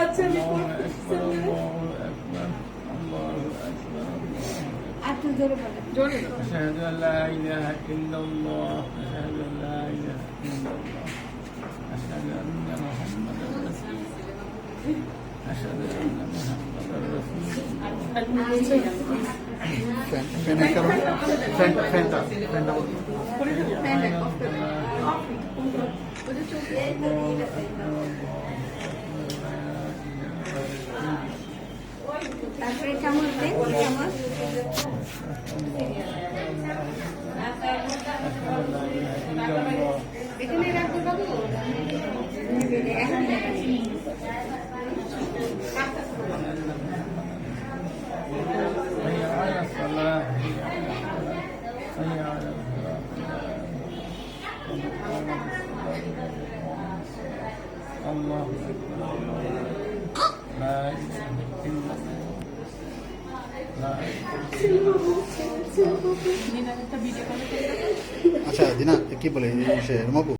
আচ্ছা الله أكبر الله أكبر الله أكبر أشهد أن لا إله إلا الله أشهد أن لا إله إلا الله أشهد أن محمدا رسول الله أشهد أن محمدا رسول তারপরে চামচ দেন, চামচ এখানে রাখতে পাবো। حي على الصلاة حي على الفلاح الله أكبر لا إله إلا الله لا আচ্ছা দিনা কি বলে সে রুমাপু